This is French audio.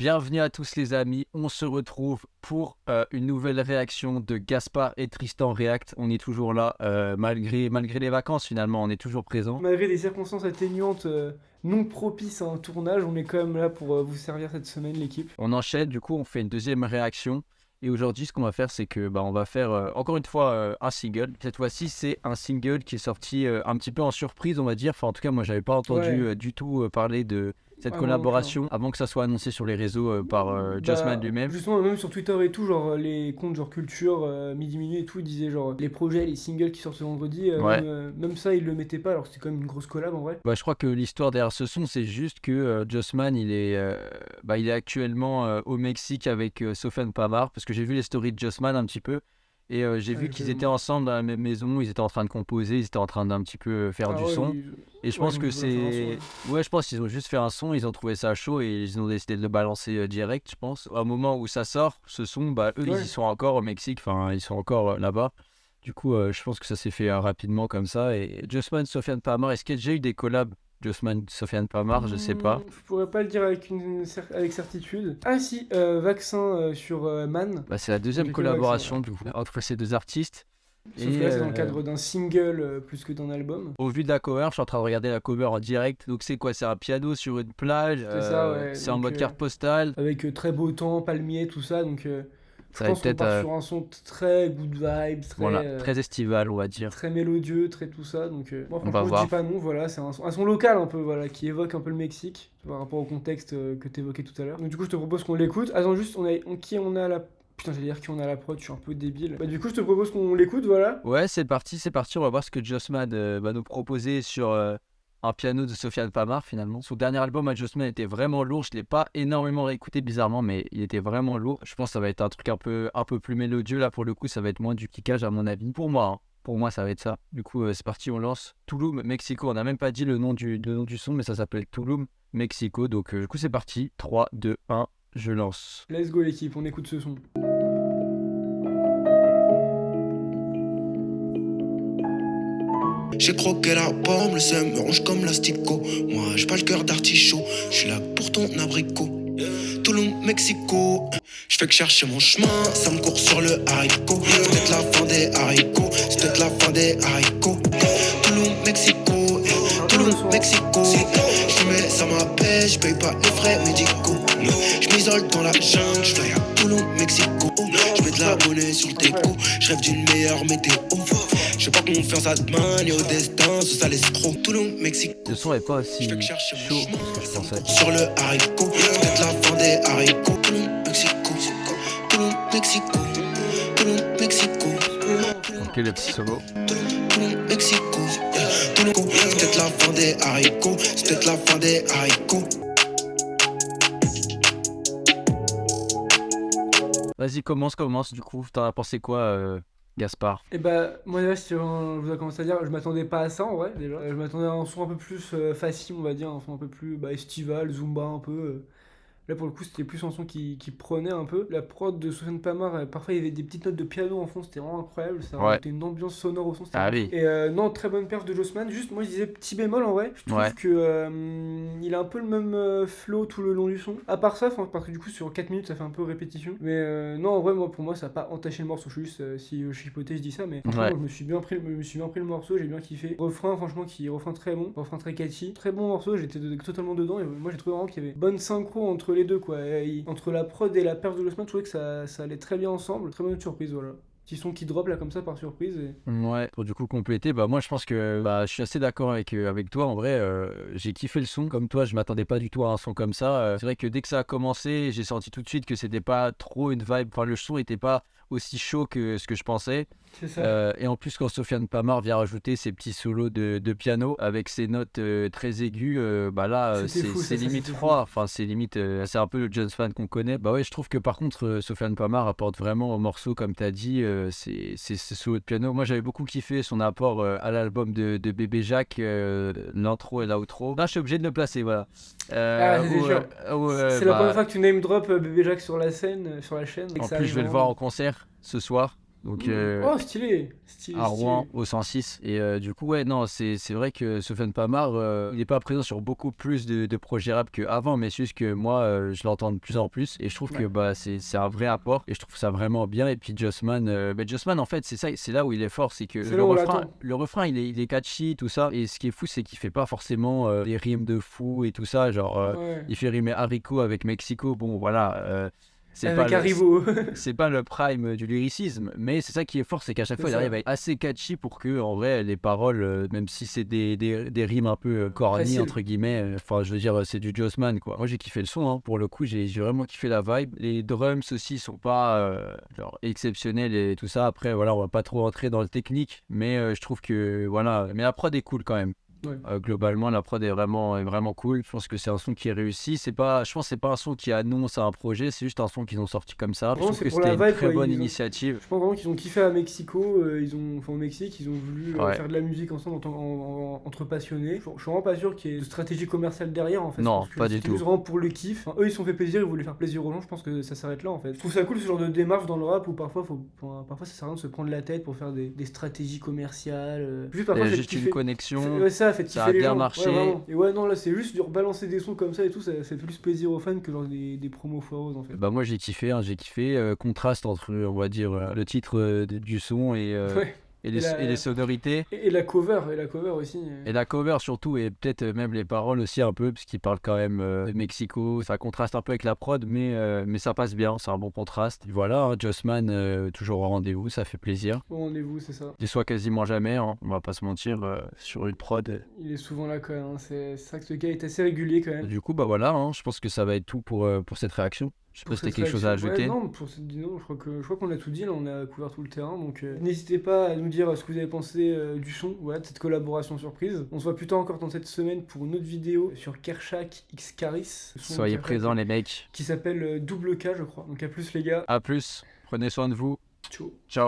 Bienvenue à tous les amis, on se retrouve pour une nouvelle réaction de Gaspard et Tristan React. On est toujours là, malgré les vacances finalement, on est toujours présent. Malgré des circonstances atténuantes non propices à un tournage, on est quand même là pour vous servir cette semaine, l'équipe. On enchaîne, du coup on fait une deuxième réaction. Et aujourd'hui ce qu'on va faire c'est que on va faire encore une fois un single. Cette fois-ci c'est un single qui est sorti un petit peu en surprise on va dire. Enfin en tout cas moi j'avais pas entendu Ouais. du tout parler de cette Ah, moi non plus, hein. collaboration avant que ça soit annoncé sur les réseaux par Jossman lui-même. Justement, même sur Twitter et tout, genre les comptes genre culture, midi minuit et tout, ils disaient genre les projets, les singles qui sortent ce vendredi, Ouais. même ça ils le mettaient pas, alors que c'était quand même une grosse collab en vrai. Je crois que l'histoire derrière ce son, c'est juste que Jossman, il est actuellement au Mexique avec Sofiane Pamar, parce que j'ai vu les stories de Jossman un petit peu, et j'ai vu qu'ils étaient ensemble dans la même maison, ils étaient en train de composer, ils étaient en train d'un petit peu faire Ah du ouais, son, et je ouais, pense ils ont que voulu faire un son, c'est... Ouais, je pense qu'ils ont juste fait un son, ils ont trouvé ça chaud, et ils ont décidé de le balancer direct, je pense. Au moment où ça sort, ce son, eux, ils Ouais. y sont encore au Mexique, enfin, ils sont encore là-bas. Du coup, je pense que ça s'est fait rapidement comme ça. Et Jossman, Sofiane Pamar, est-ce qu'il y a déjà eu des collabs Jossman, Sofiane Pamar? Je sais pas. Je pourrais pas le dire avec certitude. Ah si, Vaccin sur Man, C'est la donc deuxième avec le vaccin, voilà. collaboration du coup, entre ces deux artistes. Sauf Et que là, c'est dans le cadre d'un single plus que d'un album. au vu de la cover, je suis en train de regarder la cover en direct. Donc c'est quoi? C'est un piano sur une plage. C'est ça, ouais. C'est en Donc, mode carte postale. avec très beau temps, palmier, tout ça. Donc, je Ça va être pense qu'on peut-être part sur un son très good vibes, voilà, très estival, on va dire. très mélodieux, très tout ça. Donc, moi, On va franchement, je voir. dis pas non. Voilà, c'est un son local un peu, voilà, qui évoque un peu le Mexique par rapport au contexte que tu évoquais tout à l'heure. Donc, du coup, je te propose qu'on l'écoute. Attends, juste, qui on a la. Putain, j'allais dire qui on a la prod, je suis un peu débile. Bah, du coup, je te propose qu'on l'écoute, voilà. Ouais, c'est parti, c'est parti. On va voir ce que Jossman va nous proposer sur un piano de Sofiane Pamar finalement. Son dernier album à Jossman était vraiment lourd. Je l'ai pas énormément réécouté bizarrement, mais il était vraiment lourd. Je pense que ça va être un truc un peu plus mélodieux là pour le coup. Ça va être moins du kickage à mon avis. Pour moi, hein. Pour moi, ça va être ça. Du coup, c'est parti, on lance Tulum, Mexico. On n'a même pas dit le nom du son, mais ça s'appelle Tulum, Mexico. Donc, du coup, c'est parti. 3, 2, 1, je lance. Let's go, l'équipe, on écoute ce son. J'ai croqué la pomme, le seum me ronge comme l'asticot. Moi j'ai pas le cœur d'artichaut, je suis là pour ton abricot. Tulum, Mexico, je fais que chercher mon chemin, ça me court sur le haricot. C'est peut-être la fin des haricots, c'est peut-être la fin des haricots. Tulum, Mexico, Tulum, Mexico. Je mets ça m'appelle, je paye pas les frais médicaux. Je m'isole dans la jungle, je fly à Tulum, Mexico. Je mets de la monnaie sur le déco, je rêve d'une meilleure météo. Je sais pas confiance à demain ni au destin, ce sale escroc. Tulum, Mexico. Le son est pas aussi Je fais que chercher mon chaud chemin, que je ça me pensais. court sur le haricot. C'est peut-être la fin des haricots. Tulum, Mexico, Tulum, Mexico, Tulum, Mexico. Ok, le petit solo. Tulum, Mexico, Tulum, c'est peut-être la fin des haricots. C'est peut-être la fin des haricots. Vas-y, commence. Du coup, t'en as pensé quoi, Gaspard? Et bah, moi déjà, si je vous ai commencé à dire, je m'attendais pas à ça en vrai, déjà. Je m'attendais à un son un peu plus facile, on va dire, un son un peu plus estival, zumba un peu. Là, pour le coup, c'était plus un son qui prenait un peu. La prod de Sofiane Pamar, parfois il y avait des petites notes de piano en fond, c'était vraiment incroyable. Ça Ouais. rajoutait une ambiance sonore au son, c'était Ah vraiment oui. fou. Et non, très bonne perf de Jossman. Juste, moi je disais petit bémol en vrai. Je trouve Ouais. que il a un peu le même flow tout le long du son. À part ça, parce que du coup, sur 4 minutes, ça fait un peu répétition. Mais non, en vrai, moi, pour moi, ça a pas entaché le morceau. Je suis juste, si je chipotais, je dis ça. Mais franchement, Ouais. je me suis bien pris le morceau, j'ai bien kiffé. Refrain, franchement, refrain très bon, refrain très catchy. Très bon morceau, j'étais totalement dedans. Et moi, j'ai trouvé vraiment qu'il y avait bonne synchro entre les deux, quoi. Entre la prod et la perf de Jossman, je trouvais que ça allait très bien ensemble. Très bonne surprise, voilà. Petit son qui drop là comme ça par surprise. Ouais, pour du coup compléter, moi je pense que je suis assez d'accord avec toi. En vrai, j'ai kiffé le son. Comme toi, je m'attendais pas du tout à un son comme ça. C'est vrai que dès que ça a commencé, j'ai senti tout de suite que c'était pas trop une vibe. Enfin, le son était pas aussi chaud que ce que je pensais. C'est ça. Et en plus, quand Sofiane Pamar vient rajouter ses petits solos de piano avec ses notes très aiguës, C'était fou, c'est ça, limite c'était froid. Enfin, c'est limite, c'est un peu le Jones fan qu'on connaît. Ouais, je trouve que par contre, Sofiane Pamar apporte vraiment au morceau, comme tu as dit, ses solos de piano. Moi, j'avais beaucoup kiffé son apport à l'album de Bébé Jacques, l'intro et l'outro. Là, je suis obligé de le placer, voilà. Ah, c'est sûr. C'est la première fois que tu name drop Bébé Jacques sur la scène, sur la chaîne. Et que En ça plus, je arrive vais le voir vraiment. en concert ce soir. Donc Oh, stylé, stylé, à Rouen stylé. au 106. Et du coup, ouais, non, c'est vrai que Sofiane Pamar, il n'est pas présent sur beaucoup plus de projets rap qu'avant, mais c'est juste que moi, je l'entends de plus en plus et je trouve que Ouais. bah, c'est un vrai apport et je trouve ça vraiment bien. Et puis Jossman, Jossman, en fait, c'est ça, c'est là où il est fort, c'est que C'est là où on l'attend. le refrain il est catchy, tout ça. Et ce qui est fou, c'est qu'il fait pas forcément des rimes de fou et tout ça. Genre, Ouais. il fait rimer haricot avec Mexico. Bon, voilà. C'est pas Avec le, Haribo. c'est pas le prime du lyricisme, mais c'est ça qui est fort, c'est qu'à chaque C'est fois il ça. arrive à être assez catchy pour que, en vrai, les paroles, même si c'est des rimes un peu corny, Facile. entre guillemets, enfin, je veux dire, c'est du Jossman, quoi. Moi, j'ai kiffé le son, hein. Pour le coup, j'ai vraiment kiffé la vibe. Les drums aussi sont pas, genre, exceptionnels et tout ça. Après, voilà, on va pas trop rentrer dans le technique, mais je trouve que, voilà, mais la prod est cool quand même. Ouais. Globalement, la prod est vraiment cool. Je pense que c'est un son qui est réussi. Je pense que c'est pas un son qui annonce un projet, c'est juste un son qu'ils ont sorti comme ça. Je Vraiment, trouve c'est que pour c'était la une vibe, très quoi. bonne Ils ont- initiative. Je pense vraiment qu'ils ont kiffé à Mexico. Enfin, au Mexique, ils ont voulu Ouais. faire de la musique ensemble entre passionnés. Je suis vraiment pas sûr qu'il y ait de stratégie commerciale derrière, en fait. Non, Je pense que pas du c'était tout. juste vraiment pour le kiff. Enfin, eux, ils se sont fait plaisir, ils voulaient faire plaisir aux gens. Je pense que ça s'arrête là, en fait. Je trouve ça cool, ce genre de démarche dans le rap où parfois ça sert à rien de se prendre la tête pour faire des stratégies commerciales. Juste parfois, C'est faites juste une kiffer. connexion. Ouais, ça, faites Ça kiffer a les bien gens. marché. Ouais, vraiment. Et ouais, non, là, c'est juste de rebalancer des sons comme ça et tout, ça fait plus plaisir aux fans que genre des promos foireuses, en fait. Bah moi j'ai kiffé, hein, j'ai kiffé. Contraste entre, on va dire, le titre du son Ouais. et Et et les sonorités. Et la cover aussi. Et la cover surtout, et peut-être même les paroles aussi un peu, parce qu'il parle quand même de Mexico. Ça contraste un peu avec la prod, mais ça passe bien, c'est un bon contraste. Et voilà, hein, Jossman, toujours au rendez-vous, ça fait plaisir. Au rendez-vous, c'est ça. Il déçoit quasiment jamais, hein, on va pas se mentir, sur une prod. Il est souvent là quand même, hein. C'est vrai que ce gars est assez régulier quand même. Du coup, bah voilà, hein, je pense que ça va être tout pour cette réaction. Je sais pas Pour si t'as cette quelque chose à réaction. ajouter. Ouais, non, non, je crois qu'on a tout dit, là, on a couvert tout le terrain. Donc n'hésitez pas à nous dire ce que vous avez pensé du son, voilà, de cette collaboration surprise. On se voit plus tard encore dans cette semaine pour une autre vidéo sur Kershak X Karis. le son de Soyez Kershak, présents les mecs. Qui s'appelle Double K, je crois. Donc à plus les gars. À plus, prenez soin de vous. Ciao. Ciao.